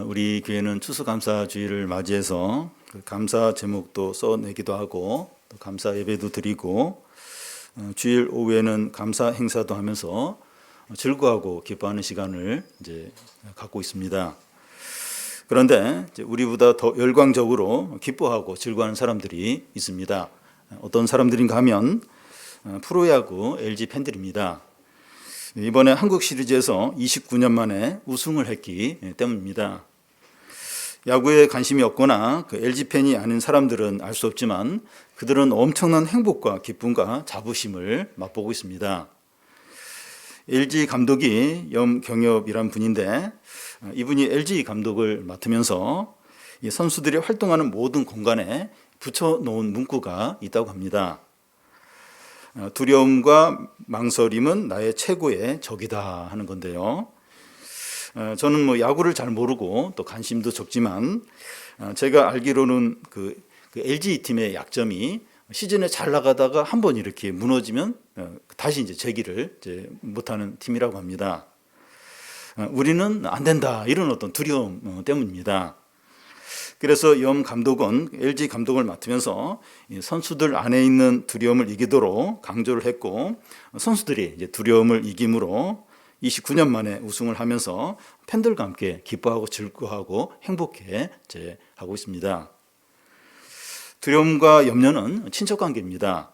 우리 교회는 추수감사주일을 맞이해서 그 감사 제목도 써내기도 하고 또 감사 예배도 드리고 주일 오후에는 감사 행사도 하면서 즐거워하고 기뻐하는 시간을 이제 갖고 있습니다. 그런데 이제 우리보다 더 열광적으로 기뻐하고 즐거워하는 사람들이 있습니다. 어떤 사람들인가 하면 프로야구 LG 팬들입니다. 이번에 한국 시리즈에서 29년 만에 우승을 했기 때문입니다. 야구에 관심이 없거나 그 LG 팬이 아닌 사람들은 알 수 없지만 그들은 엄청난 행복과 기쁨과 자부심을 맛보고 있습니다. LG 감독이 염경엽이란 분인데 이분이 LG 감독을 맡으면서 이 선수들이 활동하는 모든 공간에 붙여놓은 문구가 있다고 합니다. 두려움과 망설임은 나의 최고의 적이다 하는 건데요. 저는 야구를 잘 모르고 또 관심도 적지만 제가 알기로는 그 LG 팀의 약점이 시즌에 잘 나가다가 한번 이렇게 무너지면 다시 이제 재기를 이제 못하는 팀이라고 합니다. 우리는 안 된다 이런 어떤 두려움 때문입니다. 그래서 염 감독은 LG 감독을 맡으면서 선수들 안에 있는 두려움을 이기도록 강조를 했고 선수들이 이제 두려움을 이김으로 29년 만에 우승을 하면서 팬들과 함께 기뻐하고 즐거워하고 행복해 하고 있습니다. 두려움과 염려는 친척 관계입니다.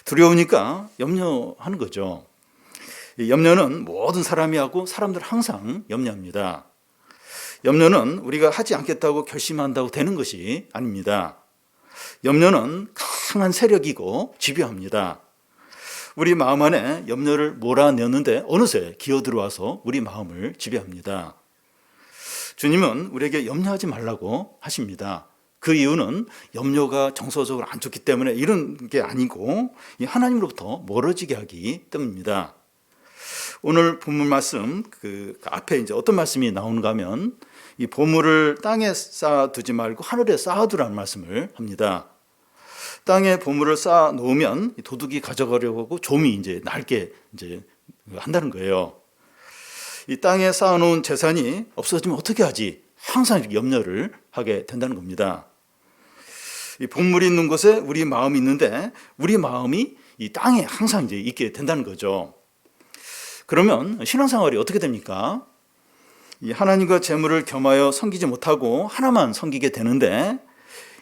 두려우니까 염려하는 거죠. 염려는 모든 사람이 하고 사람들 항상 염려합니다. 염려는 우리가 하지 않겠다고 결심한다고 되는 것이 아닙니다. 염려는 강한 세력이고 집요합니다. 우리 마음 안에 염려를 몰아내었는데 어느새 기어들어와서 우리 마음을 지배합니다. 주님은 우리에게 염려하지 말라고 하십니다. 그 이유는 염려가 정서적으로 안 좋기 때문에 이런 게 아니고 하나님으로부터 멀어지게 하기 때문입니다. 오늘 본문 말씀 그 앞에 이제 어떤 말씀이 나오는가 하면 이 보물을 땅에 쌓아두지 말고 하늘에 쌓아두라는 말씀을 합니다. 땅에 보물을 쌓아 놓으면 도둑이 가져가려고 하고 좀이 이제 날게 이제 한다는 거예요. 이 땅에 쌓아 놓은 재산이 없어지면 어떻게 하지? 항상 이렇게 염려를 하게 된다는 겁니다. 이 보물이 있는 곳에 우리 마음이 있는데 우리 마음이 이 땅에 항상 이제 있게 된다는 거죠. 그러면 신앙생활이 어떻게 됩니까? 이 하나님과 재물을 겸하여 섬기지 못하고 하나만 섬기게 되는데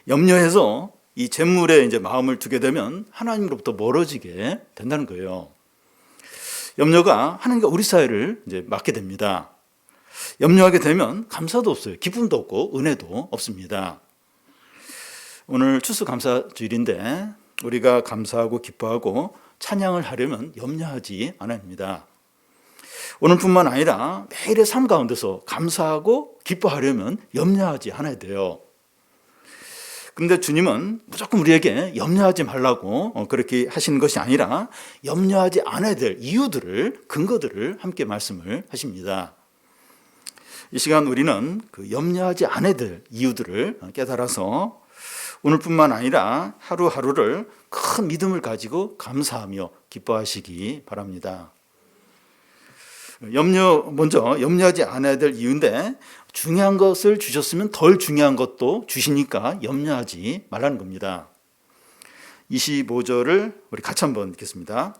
염려해서 이 재물에 이제 마음을 두게 되면 하나님으로부터 멀어지게 된다는 거예요. 염려가 하나님과 우리 사이를 이제 막게 됩니다. 염려하게 되면 감사도 없어요. 기쁨도 없고 은혜도 없습니다. 오늘 추수감사주일인데 우리가 감사하고 기뻐하고 찬양을 하려면 염려하지 않아야 합니다. 오늘뿐만 아니라 매일의 삶 가운데서 감사하고 기뻐하려면 염려하지 않아야 돼요. 그런데 주님은 무조건 우리에게 염려하지 말라고 그렇게 하시는 것이 아니라 염려하지 않아야 될 이유들을, 근거들을 함께 말씀을 하십니다. 이 시간 우리는 그 염려하지 않아야 될 이유들을 깨달아서 오늘뿐만 아니라 하루하루를 큰 믿음을 가지고 감사하며 기뻐하시기 바랍니다. 먼저 염려하지 않아야 될 이유인데 중요한 것을 주셨으면 덜 중요한 것도 주시니까 염려하지 말라는 겁니다. 25절을 우리 같이 한번 읽겠습니다.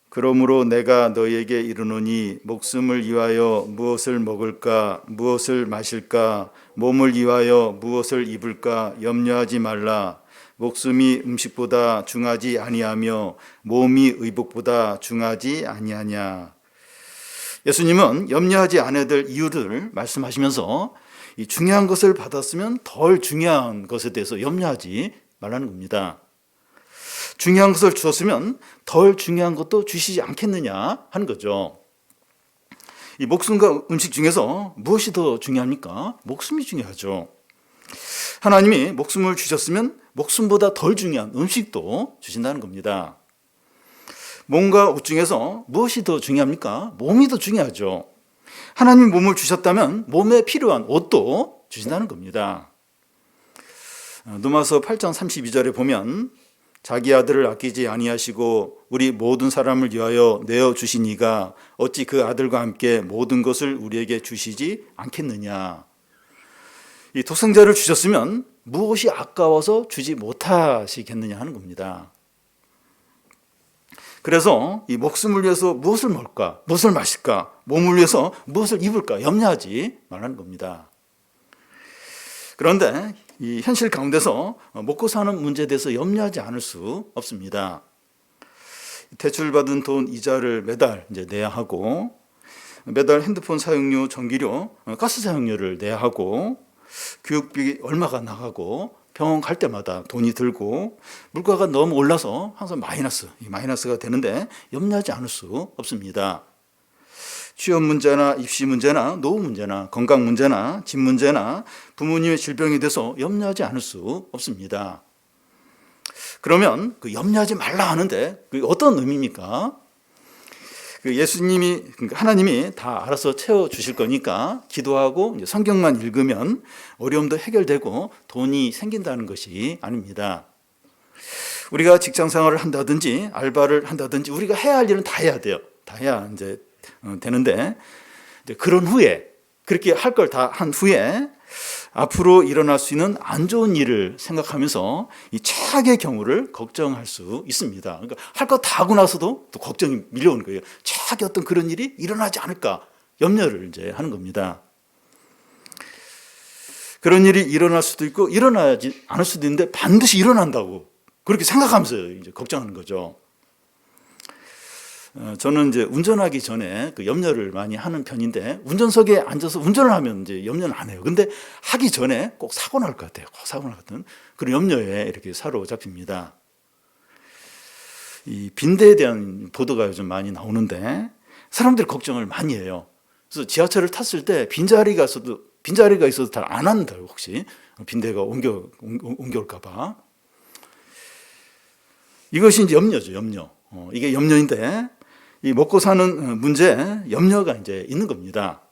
그러므로 내가 너희에게 이르노니 목숨을 위하여 무엇을 먹을까 무엇을 마실까 몸을 위하여 무엇을 입을까 염려하지 말라. 목숨이 음식보다 중하지 아니하며 몸이 의복보다 중하지 아니하냐. 예수님은 염려하지 않아야 될 이유를 말씀하시면서 이 중요한 것을 받았으면 덜 중요한 것에 대해서 염려하지 말라는 겁니다. 중요한 것을 주었으면 덜 중요한 것도 주시지 않겠느냐 하는 거죠. 이 목숨과 음식 중에서 무엇이 더 중요합니까? 목숨이 중요하죠. 하나님이 목숨을 주셨으면 목숨보다 덜 중요한 음식도 주신다는 겁니다. 몸과 옷 중에서 무엇이 더 중요합니까? 몸이 더 중요하죠. 하나님 몸을 주셨다면 몸에 필요한 옷도 주신다는 겁니다. 누가서 8장 32절에 보면 자기 아들을 아끼지 아니하시고 우리 모든 사람을 위하여 내어 주시니가 어찌 그 아들과 함께 모든 것을 우리에게 주시지 않겠느냐. 이 독생자를 주셨으면 무엇이 아까워서 주지 못하시겠느냐 하는 겁니다. 그래서 이 목숨을 위해서 무엇을 먹을까, 무엇을 마실까, 몸을 위해서 무엇을 입을까 염려하지 말라는 겁니다. 그런데 이 현실 가운데서 먹고 사는 문제에 대해서 염려하지 않을 수 없습니다. 대출받은 돈 이자를 매달 이제 내야 하고, 매달 핸드폰 사용료, 전기료, 가스 사용료를 내야 하고, 교육비 얼마가 나가고, 병원 갈 때마다 돈이 들고, 물가가 너무 올라서 항상 마이너스가 되는데 염려하지 않을 수 없습니다. 취업 문제나 입시 문제나 노후 문제나 건강 문제나 집 문제나 부모님의 질병에 대해서 염려하지 않을 수 없습니다. 그러면 그 염려하지 말라 하는데 그 어떤 의미입니까? 그 예수님이, 하나님이 다 알아서 채워주실 거니까 기도하고 성경만 읽으면 어려움도 해결되고 돈이 생긴다는 것이 아닙니다. 우리가 직장 생활을 한다든지 알바를 한다든지 우리가 해야 할 일은 다 해야 돼요. 다 해야 이제 되는데, 그런 후에, 그렇게 할 걸 다 한 후에 앞으로 일어날 수 있는 안 좋은 일을 생각하면서 이 최악의 경우를 걱정할 수 있습니다. 그러니까 할 거 다 하고 나서도 또 걱정이 밀려오는 거예요. 최악의 어떤 그런 일이 일어나지 않을까 염려를 이제 하는 겁니다. 그런 일이 일어날 수도 있고 일어나지 않을 수도 있는데 반드시 일어난다고 그렇게 생각하면서 이제 걱정하는 거죠. 저는 이제 운전하기 전에 그 염려를 많이 하는 편인데, 운전석에 앉아서 운전을 하면 이제 염려는 안 해요. 근데 하기 전에 꼭 사고 날 것 같아요. 꼭 사고 날 것 같은 그런 염려에 이렇게 사로잡힙니다. 이 빈대에 대한 보도가 요즘 많이 나오는데 사람들이 걱정을 많이 해요. 그래서 지하철을 탔을 때 빈자리가 있어도 잘 안 한다고, 혹시 빈대가 옮겨올까 봐. 이것이 이제 염려죠, 염려. 이게 염려인데, 이 먹고 사는 문제, 염려가 이제 있는 겁니다.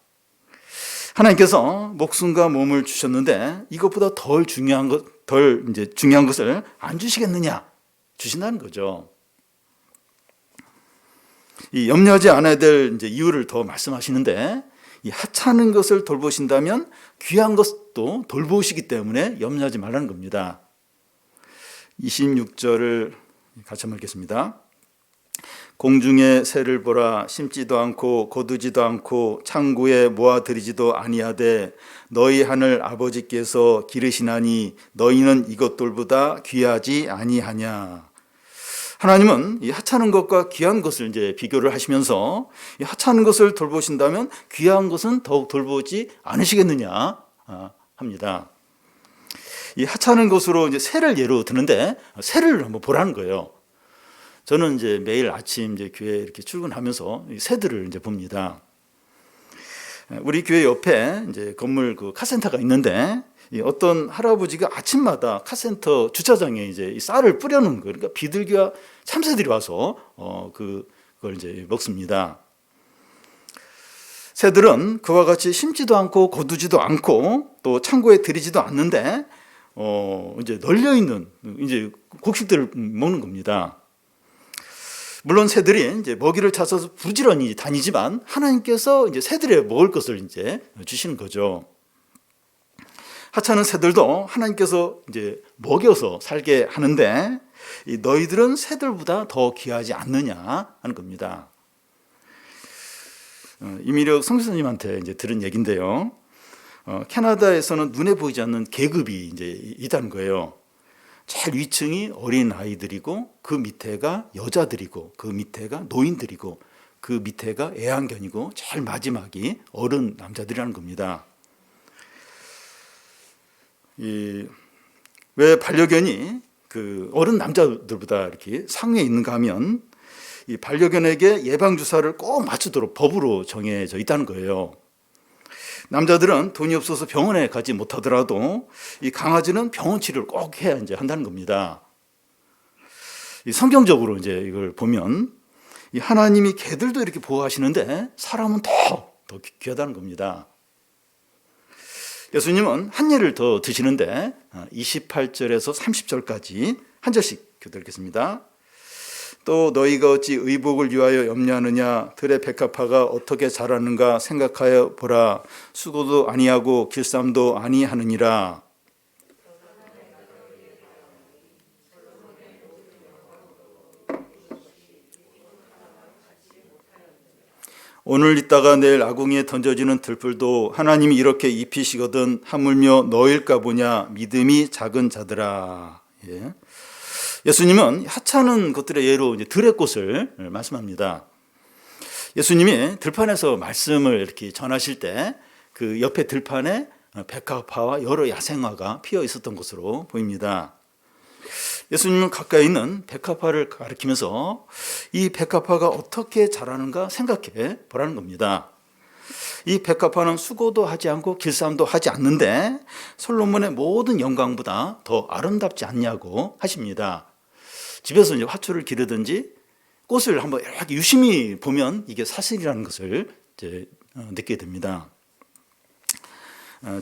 하나님께서 목숨과 몸을 주셨는데 이것보다 덜 중요한 것을 안 주시겠느냐? 주신다는 거죠. 이 염려하지 않아야 될 이제 이유를 더 말씀하시는데, 이 하찮은 것을 돌보신다면 귀한 것도 돌보시기 때문에 염려하지 말라는 겁니다. 26절을 같이 한번 읽겠습니다. 공중의 새를 보라. 심지도 않고 거두지도 않고 창고에 모아들이지도 아니하되 너희 하늘 아버지께서 기르시나니 너희는 이것들보다 귀하지 아니하냐. 하나님은 이 하찮은 것과 귀한 것을 이제 비교를 하시면서, 이 하찮은 것을 돌보신다면 귀한 것은 더욱 돌보지 않으시겠느냐 합니다. 이 하찮은 것으로 이제 새를 예로 드는데, 새를 한번 보라는 거예요. 저는 이제 매일 아침 이제 교회 이렇게 출근하면서 이 새들을 이제 봅니다. 우리 교회 옆에 이제 건물 그 카센터가 있는데, 어떤 할아버지가 아침마다 카센터 주차장에 이제 이 쌀을 뿌려놓은 거예요. 그러니까 비둘기와 참새들이 와서 그걸 이제 먹습니다. 새들은 그와 같이 심지도 않고 거두지도 않고 또 창고에 들이지도 않는데 이제 널려 있는 이제 곡식들을 먹는 겁니다. 물론 새들이 이제 먹이를 찾아서 부지런히 다니지만 하나님께서 이제 새들의 먹을 것을 이제 주시는 거죠. 하찮은 새들도 하나님께서 이제 먹여서 살게 하는데, 이 너희들은 새들보다 더 귀하지 않느냐 하는 겁니다. 이미력 성교사님한테 이제 들은 얘기인데요. 캐나다에서는 눈에 보이지 않는 계급이 이제 있다는 거예요. 제일 위층이 어린 아이들이고, 그 밑에가 여자들이고, 그 밑에가 노인들이고, 그 밑에가 애완견이고, 제일 마지막이 어른 남자들이라는 겁니다. 왜 반려견이 그 어른 남자들보다 이렇게 상위에 있는가 하면, 이 반려견에게 예방주사를 꼭 맞추도록 법으로 정해져 있다는 거예요. 남자들은 돈이 없어서 병원에 가지 못하더라도 이 강아지는 병원 치료를 꼭 해야 이제 한다는 겁니다. 이 성경적으로 이제 이걸 보면, 이 하나님이 개들도 이렇게 보호하시는데 사람은 더 귀하다는 겁니다. 예수님은 한 예를 더 드시는데 28절에서 30절까지 한 절씩 교독하겠습니다. 또 너희가 어찌 의복을 위하여 염려하느냐? 들의 백합화가 어떻게 자라는가 생각하여 보라. 수고도 아니하고 길쌈도 아니하느니라. 오늘 있다가 내일 아궁이에 던져지는 들풀도 하나님이 이렇게 입히시거든 하물며 너일까 보냐? 믿음이 작은 자들아. 예. 예수님은 하찮은 것들의 예로 이제 들의 꽃을 말씀합니다. 예수님이 들판에서 말씀을 이렇게 전하실 때 그 옆에 들판에 백합화와 여러 야생화가 피어 있었던 것으로 보입니다. 예수님은 가까이 있는 백합화를 가리키면서 이 백합화가 어떻게 자라는가 생각해 보라는 겁니다. 이 백합화는 수고도 하지 않고 길쌈도 하지 않는데 솔로몬의 모든 영광보다 더 아름답지 않냐고 하십니다. 집에서 이제 화초를 기르든지 꽃을 한번 이렇게 유심히 보면 이게 사실이라는 것을 이제 느끼게 됩니다.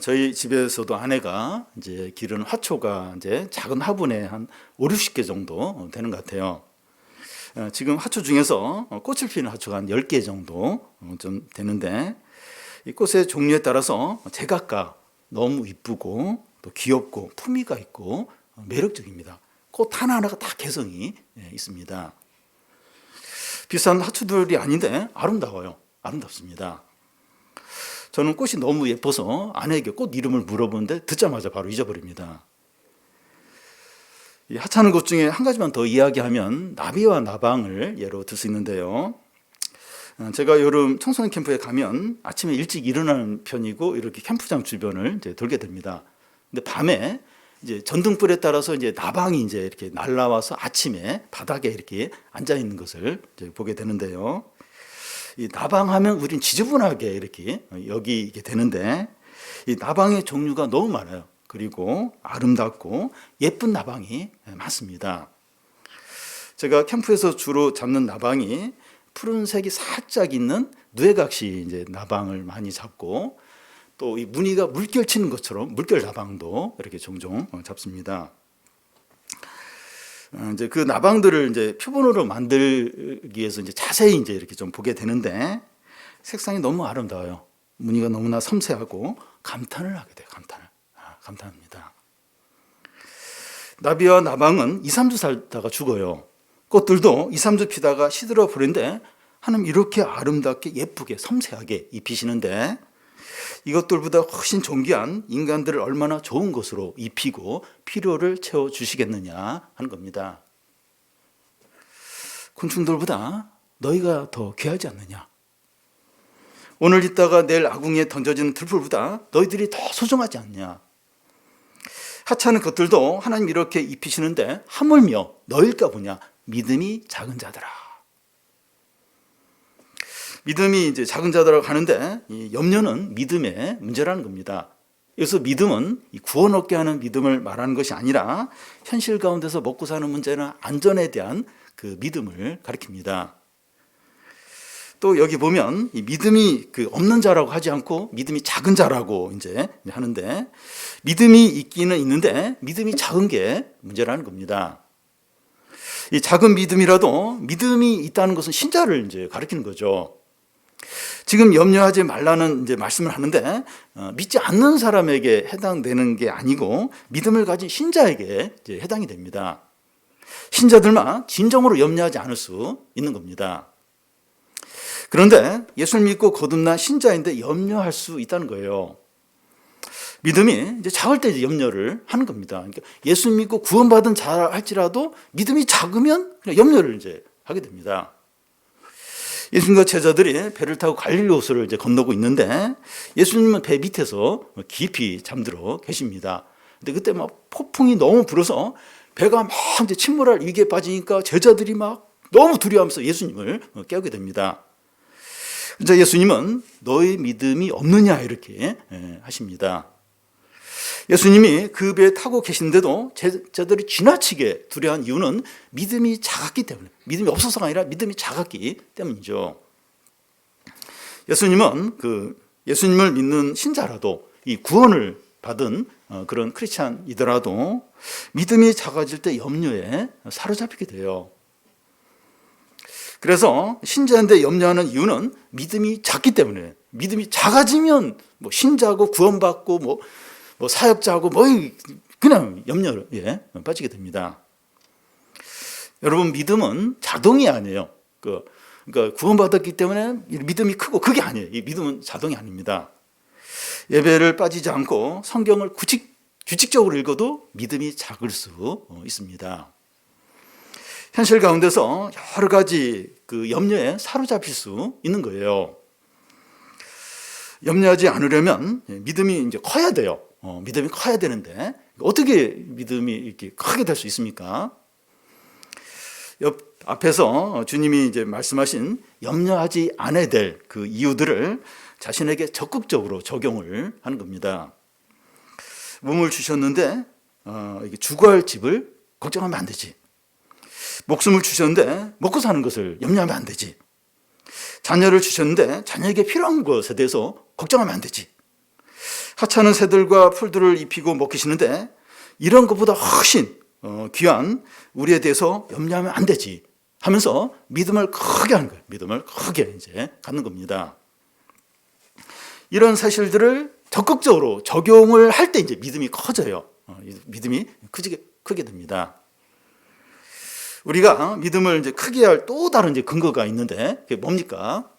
저희 집에서도 아내가 이제 기르는 화초가 이제 작은 화분에 한 5, 60개 정도 되는 것 같아요. 지금 화초 중에서 꽃을 피우는 화초가 한 10개 정도 좀 되는데 이 꽃의 종류에 따라서 제각각 너무 이쁘고 또 귀엽고 품위가 있고 매력적입니다. 꽃 하나하나가 다 개성이 있습니다. 비싼 화초들이 아닌데 아름다워요. 아름답습니다. 저는 꽃이 너무 예뻐서 아내에게 꽃 이름을 물어보는데 듣자마자 바로 잊어버립니다. 이 하찮은 것 중에 한 가지만 더 이야기하면 나비와 나방을 예로 들 수 있는데요. 제가 여름 청소년 캠프에 가면 아침에 일찍 일어나는 편이고 이렇게 캠프장 주변을 이제 돌게 됩니다. 근데 밤에 이제 전등불에 따라서 이제 나방이 이제 이렇게 날라와서 아침에 바닥에 이렇게 앉아 있는 것을 이제 보게 되는데요. 이 나방하면 우린 지저분하게 이렇게 여기게 되는데 이 나방의 종류가 너무 많아요. 그리고 아름답고 예쁜 나방이 많습니다. 제가 캠프에서 주로 잡는 나방이 푸른색이 살짝 있는 누에각시 이제 나방을 많이 잡고 또 이 무늬가 물결 치는 것처럼 물결 나방도 이렇게 종종 잡습니다. 이제 그 나방들을 이제 표본으로 만들기 위해서 이제 자세히 이제 이렇게 좀 보게 되는데 색상이 너무 아름다워요. 무늬가 너무나 섬세하고 감탄을 하게 돼요. 감탄합니다. 나비와 나방은 2, 3주 살다가 죽어요. 꽃들도 2, 3주 피다가 시들어 버리는데 하나님 이렇게 아름답게 예쁘게 섬세하게 입히시는데 이것들보다 훨씬 존귀한 인간들을 얼마나 좋은 것으로 입히고 필요를 채워주시겠느냐 하는 겁니다. 곤충들보다 너희가 더 귀하지 않느냐? 오늘 있다가 내일 아궁이에 던져지는 들풀보다 너희들이 더 소중하지 않냐? 하찮은 것들도 하나님 이렇게 입히시는데 하물며 너일까 보냐? 믿음이 작은 자들아. 믿음이 이제 작은 자들하고 하는데 이 염려는 믿음의 문제라는 겁니다. 여기서 믿음은 구원 얻게 하는 믿음을 말하는 것이 아니라 현실 가운데서 먹고 사는 문제나 안전에 대한 그 믿음을 가리킵니다. 또 여기 보면 이 믿음이 없는 자라고 하지 않고 믿음이 작은 자라고 이제 하는데 믿음이 있기는 있는데 믿음이 작은 게 문제라는 겁니다. 이 작은 믿음이라도 믿음이 있다는 것은 신자를 이제 가리키는 거죠. 지금 염려하지 말라는 이제 말씀을 하는데 믿지 않는 사람에게 해당되는 게 아니고 믿음을 가진 신자에게 이제 해당이 됩니다. 신자들만 진정으로 염려하지 않을 수 있는 겁니다. 그런데 예수를 믿고 거듭난 신자인데 염려할 수 있다는 거예요. 믿음이 이제 작을 때 염려를 하는 겁니다. 그러니까 예수 믿고 구원받은 자 할지라도 믿음이 작으면 그냥 염려를 이제 하게 됩니다. 예수님과 제자들이 배를 타고 갈릴리호수를 이제 건너고 있는데 예수님은 배 밑에서 깊이 잠들어 계십니다. 근데 그때 막 폭풍이 너무 불어서 배가 막 이제 침몰할 위기에 빠지니까 제자들이 막 너무 두려워하면서 예수님을 깨우게 됩니다. 그래서 예수님은 너의 믿음이 없느냐 이렇게 하십니다. 예수님이 그 배에 타고 계신데도 제자들이 지나치게 두려워한 이유는 믿음이 작았기 때문에, 믿음이 없어서가 아니라 믿음이 작았기 때문이죠. 예수님은 예수님을 믿는 신자라도 이 구원을 받은 그런 크리스찬이더라도 믿음이 작아질 때 염려에 사로잡히게 돼요. 그래서 신자인데 염려하는 이유는 믿음이 작기 때문에, 믿음이 작아지면 뭐 신자고 구원받고 뭐 사역자고 뭐 그냥 염려에 빠지게 됩니다. 여러분, 믿음은 자동이 아니에요. 그러니까 구원받았기 때문에 믿음이 크고, 그게 아니에요. 이 믿음은 자동이 아닙니다. 예배를 빠지지 않고 성경을 규칙적으로 읽어도 믿음이 작을 수 있습니다. 현실 가운데서 여러 가지 그 염려에 사로잡힐 수 있는 거예요. 염려하지 않으려면 믿음이 이제 커야 돼요. 믿음이 커야 되는데 어떻게 믿음이 이렇게 크게 될 수 있습니까? 앞에서 주님이 이제 말씀하신 염려하지 않아야 될 그 이유들을 자신에게 적극적으로 적용을 하는 겁니다. 몸을 주셨는데 주거할 집을 걱정하면 안 되지. 목숨을 주셨는데 먹고 사는 것을 염려하면 안 되지. 자녀를 주셨는데 자녀에게 필요한 것에 대해서 걱정하면 안 되지. 하찮은 새들과 풀들을 입히고 먹이시는데 이런 것보다 훨씬 귀한 우리에 대해서 염려하면 안 되지 하면서 믿음을 크게 하는 거예요. 믿음을 크게 이제 갖는 겁니다. 이런 사실들을 적극적으로 적용을 할 때 이제 믿음이 커져요. 믿음이 크게 됩니다. 우리가 믿음을 이제 크게 할 또 다른 이제 근거가 있는데 그게 뭡니까?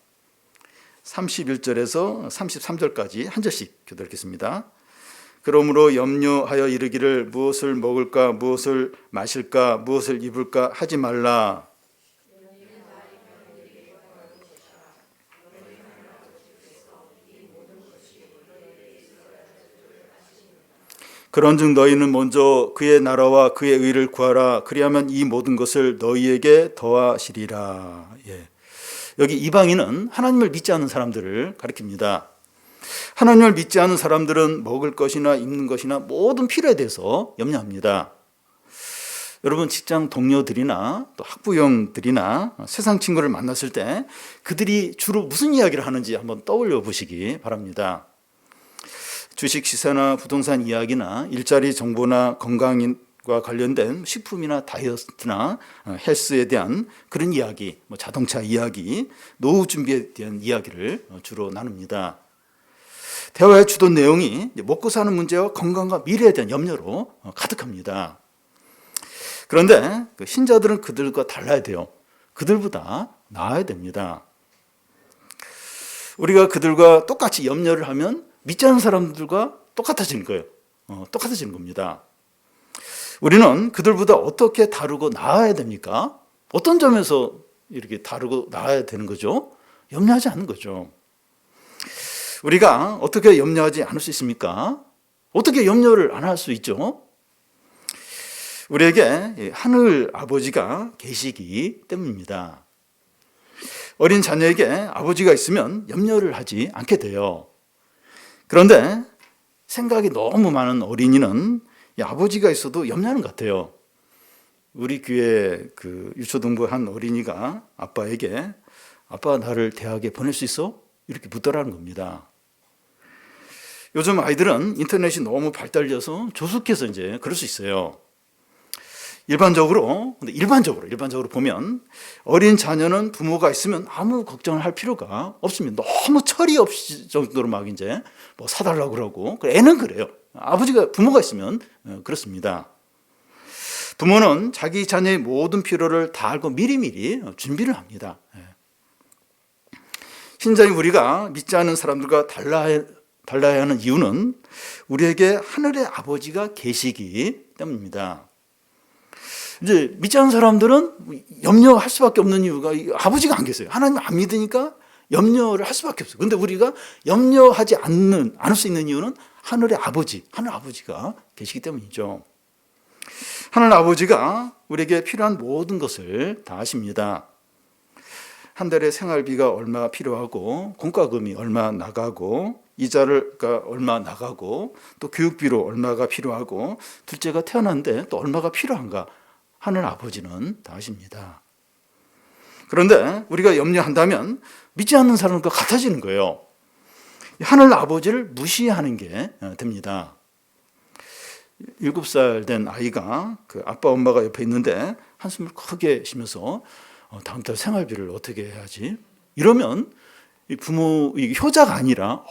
31절에서 33절까지 한 절씩 교독하겠습니다. 그러므로 염려하여 이르기를 무엇을 먹을까, 무엇을 마실까, 무엇을 입을까 하지 말라. 그런즉 너희는 먼저 그의 나라와 그의 의를 구하라. 그리하면 이 모든 것을 너희에게 더하시리라. 여기 이방인은 하나님을 믿지 않는 사람들을 가리킵니다. 하나님을 믿지 않는 사람들은 먹을 것이나 입는 것이나 모든 필요에 대해서 염려합니다. 여러분, 직장 동료들이나 또 학부형들이나 세상 친구를 만났을 때 그들이 주로 무슨 이야기를 하는지 한번 떠올려 보시기 바랍니다. 주식 시세나 부동산 이야기나 일자리 정보나 건강과 관련된 식품이나 다이어트나 헬스에 대한 그런 이야기, 자동차 이야기, 노후 준비에 대한 이야기를 주로 나눕니다. 대화의 주도 내용이 먹고 사는 문제와 건강과 미래에 대한 염려로 가득합니다. 그런데 신자들은 그들과 달라야 돼요. 그들보다 나아야 됩니다. 우리가 그들과 똑같이 염려를 하면 믿지 않는 사람들과 똑같아지는 거예요. 똑같아지는 겁니다. 우리는 그들보다 어떻게 다르고 나아야 됩니까? 어떤 점에서 이렇게 다르고 나아야 되는 거죠? 염려하지 않는 거죠. 우리가 어떻게 염려하지 않을 수 있습니까? 어떻게 염려를 안 할 수 있죠? 우리에게 하늘 아버지가 계시기 때문입니다. 어린 자녀에게 아버지가 있으면 염려를 하지 않게 돼요. 그런데 생각이 너무 많은 어린이는 아버지가 있어도 염려하는 것 같아요. 우리 교회 그 유초등부 한 어린이가 아빠에게 아빠 나를 대학에 보낼 수 있어? 이렇게 묻더라는 겁니다. 요즘 아이들은 인터넷이 너무 발달돼서 조숙해서 이제 그럴 수 있어요. 일반적으로 보면 어린 자녀는 부모가 있으면 아무 걱정을 할 필요가 없습니다. 너무 철이 없을 정도로 막 이제 뭐 사달라고 그러고, 애는 그래요. 부모가 있으면 그렇습니다. 부모는 자기 자녀의 모든 필요를 다 알고 미리미리 준비를 합니다. 신자인 우리가 믿지 않는 사람들과 달라야 하는 이유는 우리에게 하늘의 아버지가 계시기 때문입니다. 이제 믿지 않는 사람들은 염려할 수밖에 없는 이유가 아버지가 안 계세요. 하나님 안 믿으니까 염려를 할 수밖에 없어요. 그런데 우리가 염려하지 않을 수 있는 이유는 하늘 아버지가 계시기 때문이죠. 하늘 아버지가 우리에게 필요한 모든 것을 다 아십니다. 한 달에 생활비가 얼마 필요하고, 공과금이 얼마 나가고, 이자가 얼마 나가고, 또 교육비로 얼마가 필요하고, 둘째가 태어났는데 또 얼마가 필요한가, 하늘 아버지는 다 아십니다. 그런데 우리가 염려한다면 믿지 않는 사람과 같아지는 거예요. 하늘 아버지를 무시하는 게 됩니다. 7살 된 아이가 그 아빠 엄마가 옆에 있는데 한숨을 크게 쉬면서 다음 달 생활비를 어떻게 해야지? 이러면 이 부모, 이 효자가 아니라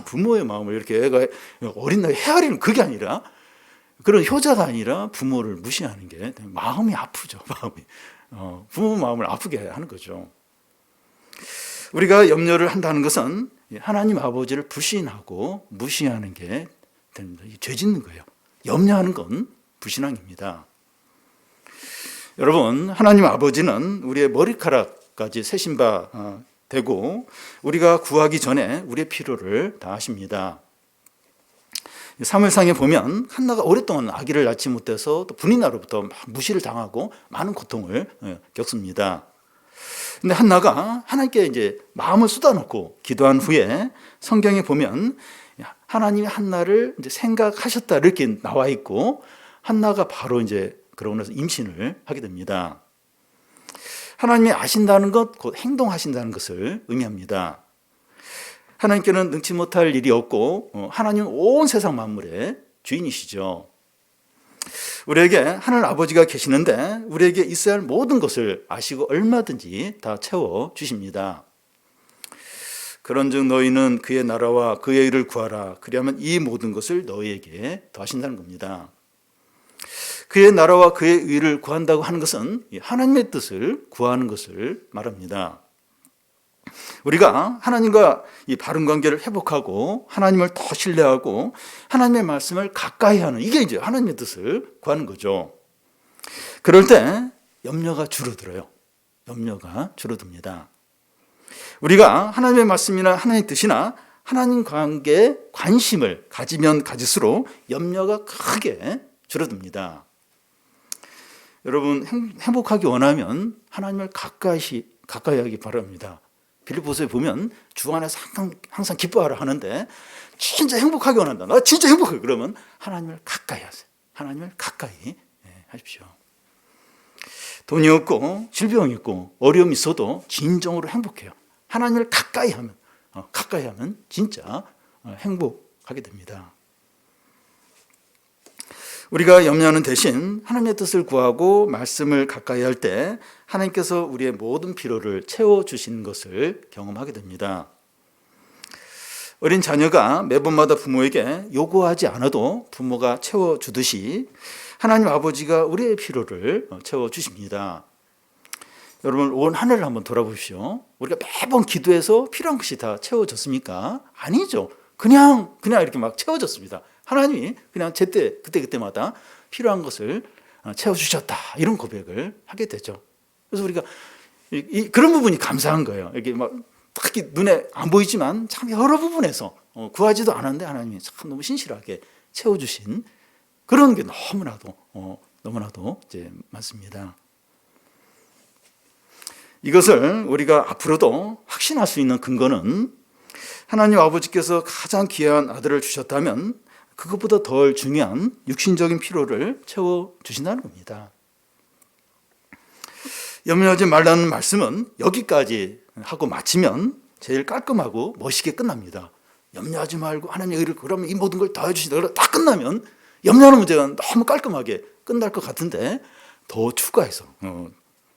부모의 마음을 이렇게 애가 어린 나이에 헤아리는 그게 아니라 그런 효자가 아니라 부모를 무시하는 게 마음이 아프죠. 부모 마음을 아프게 하는 거죠. 우리가 염려를 한다는 것은 하나님 아버지를 불신하고 무시하는 게 됩니다. 죄 짓는 거예요. 염려하는 건 불신앙입니다. 여러분, 하나님 아버지는 우리의 머리카락까지 세신 바 되고 우리가 구하기 전에 우리의 필요를 다 아십니다. 사무엘상에 보면 한나가 오랫동안 아기를 낳지 못해서 또 분이나로부터 무시를 당하고 많은 고통을 겪습니다. 근데 한나가 하나님께 이제 마음을 쏟아놓고 기도한 후에 성경에 보면 하나님이 한나를 이제 생각하셨다 이렇게 나와 있고 한나가 바로 이제 그러고 나서 임신을 하게 됩니다. 하나님이 아신다는 것, 곧 행동하신다는 것을 의미합니다. 하나님께는 능치 못할 일이 없고 하나님은 온 세상 만물의 주인이시죠. 우리에게 하늘 아버지가 계시는데 우리에게 있어야 할 모든 것을 아시고 얼마든지 다 채워주십니다. 그런즉 너희는 그의 나라와 그의 의를 구하라. 그리하면 이 모든 것을 너희에게 더하신다는 겁니다. 그의 나라와 그의 의를 구한다고 하는 것은 하나님의 뜻을 구하는 것을 말합니다. 우리가 하나님과 이 바른 관계를 회복하고 하나님을 더 신뢰하고 하나님의 말씀을 가까이 하는 이게 이제 하나님의 뜻을 구하는 거죠. 그럴 때 염려가 줄어들어요. 염려가 줄어듭니다. 우리가 하나님의 말씀이나 하나님의 뜻이나 하나님 관계에 관심을 가지면 가질수록 염려가 크게 줄어듭니다. 여러분 행복하기 원하면 하나님을 가까이 하기 바랍니다. 빌립보서에 보면 주 안에서 항상 기뻐하라 하는데 진짜 행복하게 원한다. 나 진짜 행복해. 그러면 하나님을 가까이 하세요. 하나님을 가까이 하십시오. 돈이 없고 질병이 있고 어려움이 있어도 진정으로 행복해요. 하나님을 가까이 하면 진짜 행복하게 됩니다. 우리가 염려하는 대신 하나님의 뜻을 구하고 말씀을 가까이 할 때 하나님께서 우리의 모든 필요를 채워주시는 것을 경험하게 됩니다. 어린 자녀가 매번마다 부모에게 요구하지 않아도 부모가 채워주듯이 하나님 아버지가 우리의 필요를 채워주십니다. 여러분 온 한 해를 한번 돌아보십시오. 우리가 매번 기도해서 필요한 것이 다 채워졌습니까? 아니죠. 그냥 이렇게 막 채워졌습니다. 하나님이 그냥 그때마다 필요한 것을 채워주셨다 이런 고백을 하게 되죠. 그래서 우리가 그런 부분이 감사한 거예요. 이렇게 막 딱히 눈에 안 보이지만 참 여러 부분에서 구하지도 않았는데 하나님이 참 너무 신실하게 채워주신 그런 게 너무나도 이제 많습니다. 이것을 우리가 앞으로도 확신할 수 있는 근거는 하나님 아버지께서 가장 귀한 아들을 주셨다면 그것보다 덜 중요한 육신적인 필요를 채워주신다는 겁니다. 염려하지 말라는 말씀은 여기까지 하고 마치면 제일 깔끔하고 멋있게 끝납니다. 염려하지 말고 하나님의 의를 그러면 이 모든 걸 다 해주신다. 딱 끝나면 염려하는 문제가 너무 깔끔하게 끝날 것 같은데 더 추가해서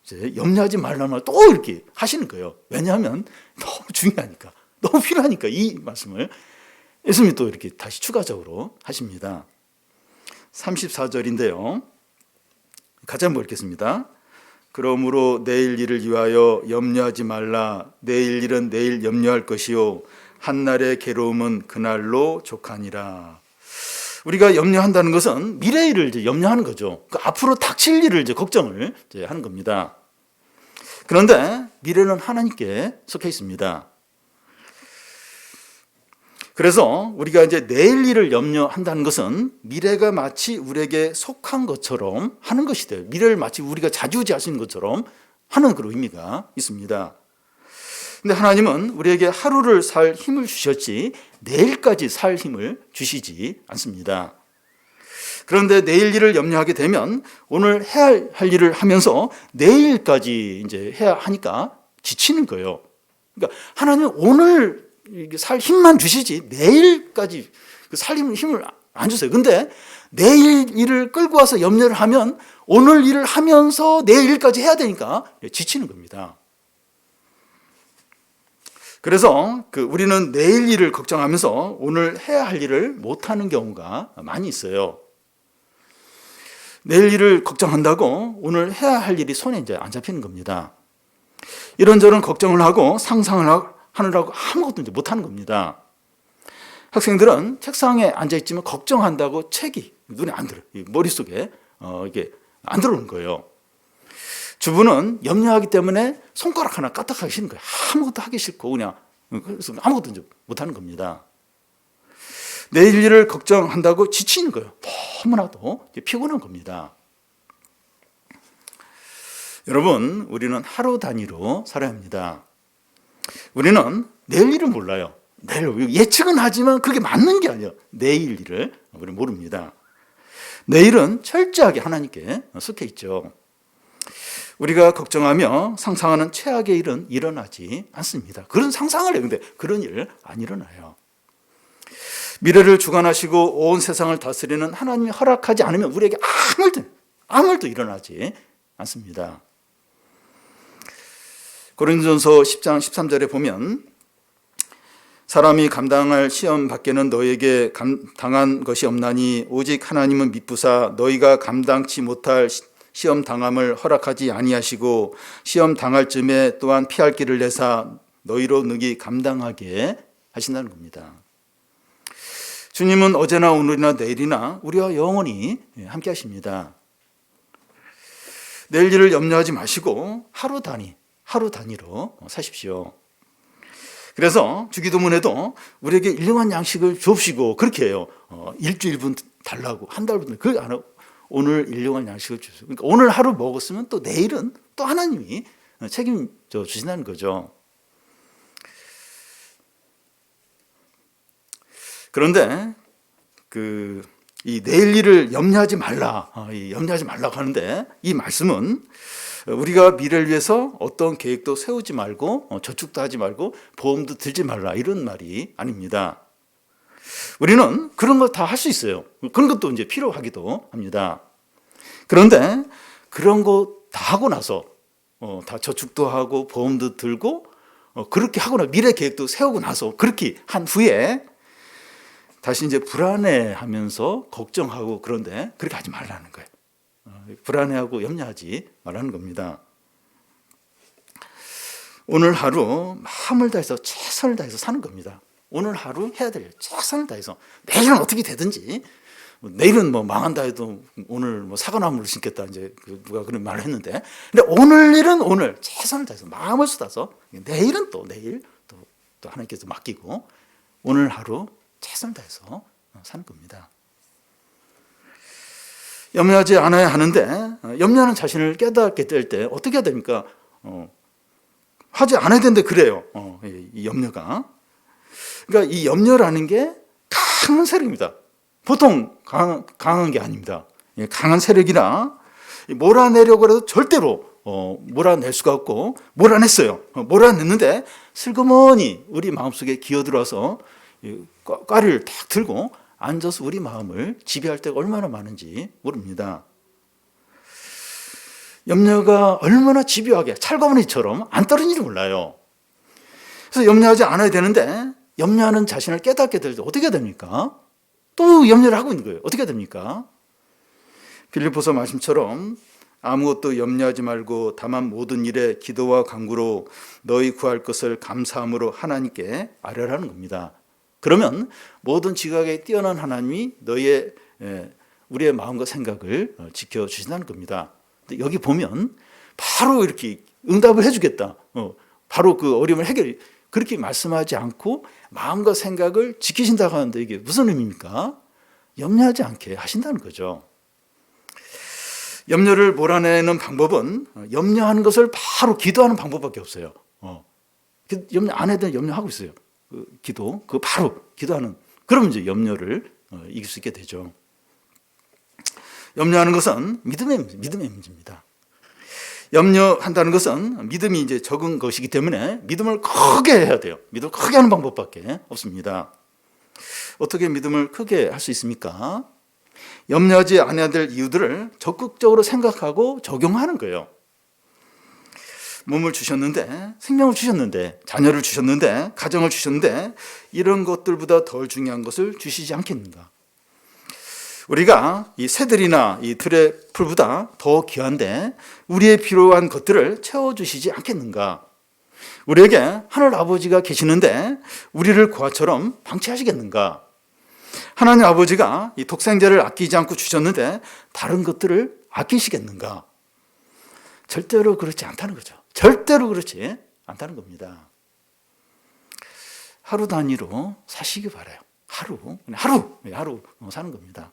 이제 염려하지 말라는 말 또 이렇게 하시는 거예요. 왜냐하면 너무 중요하니까, 너무 필요하니까 이 말씀을 예수님이 또 이렇게 다시 추가적으로 하십니다. 34절인데요. 같이 한번 읽겠습니다. 그러므로 내일 일을 위하여 염려하지 말라. 내일 일은 내일 염려할 것이요 한날의 괴로움은 그날로 족하니라. 우리가 염려한다는 것은 미래 일을 이제 염려하는 거죠. 그러니까 앞으로 닥칠 일을 이제 걱정을 이제 하는 겁니다. 그런데 미래는 하나님께 속해 있습니다. 그래서 우리가 이제 내일 일을 염려한다는 것은 미래가 마치 우리에게 속한 것처럼 하는 것이 돼요. 미래를 마치 우리가 자주지할 수 있는 것처럼 하는 그런 의미가 있습니다. 근데 하나님은 우리에게 하루를 살 힘을 주셨지 내일까지 살 힘을 주시지 않습니다. 그런데 내일 일을 염려하게 되면 오늘 해야 할 일을 하면서 내일까지 이제 해야 하니까 지치는 거예요. 그러니까 하나님은 오늘 살 힘만 주시지 내일까지 그 살 힘을 안 주세요. 근데 내일 일을 끌고 와서 염려를 하면 오늘 일을 하면서 내일 일까지 해야 되니까 지치는 겁니다. 그래서 우리는 내일 일을 걱정하면서 오늘 해야 할 일을 못하는 경우가 많이 있어요. 내일 일을 걱정한다고 오늘 해야 할 일이 손에 이제 안 잡히는 겁니다. 이런저런 걱정을 하고 상상을 하느라고 아무것도 이제 못하는 겁니다. 학생들은 책상에 앉아있지만 걱정한다고 책이 눈에 안 들어요. 머릿속에 이게 안 들어오는 거예요. 주부는 염려하기 때문에 손가락 하나 까딱하기 싫은 거예요. 아무것도 하기 싫고 그냥 그래서 아무것도 이제 못하는 겁니다. 내일 일을 걱정한다고 지치는 거예요. 너무나도 피곤한 겁니다. 여러분, 우리는 하루 단위로 살아야 합니다. 우리는 내일 일을 몰라요. 내일 예측은 하지만 그게 맞는 게 아니에요. 내일 일을 우리는 모릅니다. 내일은 철저하게 하나님께 속해 있죠. 우리가 걱정하며 상상하는 최악의 일은 일어나지 않습니다. 그런 상상을 해요. 근데 그런 일 안 일어나요. 미래를 주관하시고 온 세상을 다스리는 하나님이 허락하지 않으면 우리에게 아무 일도 일어나지 않습니다. 고린도전서 10장 13절에 보면 사람이 감당할 시험 밖에는 너에게 당한 것이 없나니 오직 하나님은 미쁘사 너희가 감당치 못할 시험 당함을 허락하지 아니하시고 시험 당할 쯤에 또한 피할 길을 내사 너희로 능히 감당하게 하신다는 겁니다. 주님은 어제나 오늘이나 내일이나 우리와 영원히 함께 하십니다. 내일 일을 염려하지 마시고 하루 단위로 사십시오. 그래서 주기도문에도 우리에게 일용할 양식을 주옵시고 그렇게 해요. 일주일분 달라고 한 달분 그게 안 하고 오늘 일용할 양식을 주세요. 그러니까 오늘 하루 먹었으면 또 내일은 또 하나님이 책임져 주신다는 거죠. 그런데 이 내일 일을 염려하지 말라고 하는데 이 말씀은 우리가 미래를 위해서 어떤 계획도 세우지 말고 저축도 하지 말고 보험도 들지 말라 이런 말이 아닙니다. 우리는 그런 거 다 할 수 있어요. 그런 것도 이제 필요하기도 합니다. 그런데 그런 거 다 하고 나서 다 저축도 하고 보험도 들고 그렇게 하고 나서 미래 계획도 세우고 나서 그렇게 한 후에 다시 이제 불안해하면서 걱정하고 그런데 그렇게 하지 말라는 거예요. 불안해하고 염려하지 말라는 겁니다. 오늘 하루 마음을 다해서 최선을 다해서 사는 겁니다. 오늘 하루 해야 될 일 최선을 다해서 내일은 어떻게 되든지 내일은 뭐 망한다 해도 오늘 뭐 사과나무를 심겠다 이제 누가 그런 말을 했는데 근데 오늘 일은 오늘 최선을 다해서 마음을 쏟아서 내일은 또 내일 또 하나님께서 맡기고 오늘 하루 최선을 다해서 사는 겁니다. 염려하지 않아야 하는데 염려하는 자신을 깨닫게 될 때 어떻게 해야 됩니까? 하지 않아야 되는데 그래요. 이 염려가. 그러니까 이 염려라는 게 강한 세력입니다. 보통 강한 게 아닙니다. 강한 세력이라 몰아내려고 해도 절대로 몰아낼 수가 없고 몰아냈어요. 몰아냈는데 슬그머니 우리 마음속에 기어들어서 꽈리를 딱 들고 앉아서 우리 마음을 지배할 때가 얼마나 많은지 모릅니다. 염려가 얼마나 집요하게 찰거머니처럼 안 떨어지는지 몰라요. 그래서 염려하지 않아야 되는데 염려하는 자신을 깨닫게 될 때 어떻게 해야 됩니까? 또 염려를 하고 있는 거예요. 어떻게 해야 됩니까? 빌립보서 말씀처럼 아무것도 염려하지 말고 다만 모든 일에 기도와 간구로 너희 구할 것을 감사함으로 하나님께 아뢰라는 겁니다. 그러면 모든 지각에 뛰어난 하나님이 우리의 마음과 생각을 지켜주신다는 겁니다. 근데 여기 보면 바로 이렇게 응답을 해주겠다. 바로 그 어려움을 그렇게 말씀하지 않고 마음과 생각을 지키신다고 하는데 이게 무슨 의미입니까? 염려하지 않게 하신다는 거죠. 염려를 몰아내는 방법은 염려하는 것을 바로 기도하는 방법밖에 없어요. 염려 안 해도 염려하고 있어요. 기도, 바로 기도하는. 그러면 이제 염려를 이길 수 있게 되죠. 염려하는 것은 믿음의 문제입니다. 염려한다는 것은 믿음이 이제 적은 것이기 때문에 믿음을 크게 해야 돼요. 믿음을 크게 하는 방법밖에 없습니다. 어떻게 믿음을 크게 할 수 있습니까? 염려하지 않아야 될 이유들을 적극적으로 생각하고 적용하는 거예요. 몸을 주셨는데, 생명을 주셨는데, 자녀를 주셨는데, 가정을 주셨는데 이런 것들보다 덜 중요한 것을 주시지 않겠는가? 우리가 이 새들이나 이 들의 풀보다 더 귀한데 우리의 필요한 것들을 채워주시지 않겠는가? 우리에게 하늘 아버지가 계시는데 우리를 고아처럼 방치하시겠는가? 하나님 아버지가 이 독생자를 아끼지 않고 주셨는데 다른 것들을 아끼시겠는가? 절대로 그렇지 않다는 거죠. 절대로 그렇지 않다는 겁니다. 하루 단위로 사시기 바라요. 하루 사는 겁니다.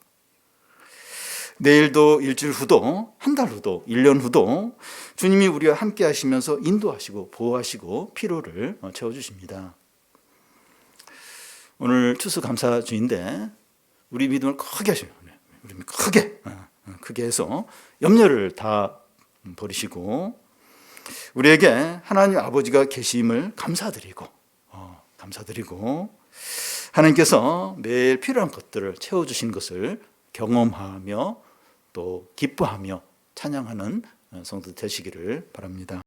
내일도, 일주일 후도, 한 달 후도, 1년 후도 주님이 우리와 함께 하시면서 인도하시고 보호하시고 필요를 채워주십니다. 오늘 추수감사주인데 우리 믿음을 크게 하셔요. 우리 크게 해서 염려를 다 버리시고 우리에게 하나님 아버지가 계심을 감사드리고 하나님께서 매일 필요한 것들을 채워주신 것을 경험하며 또 기뻐하며 찬양하는 성도 되시기를 바랍니다.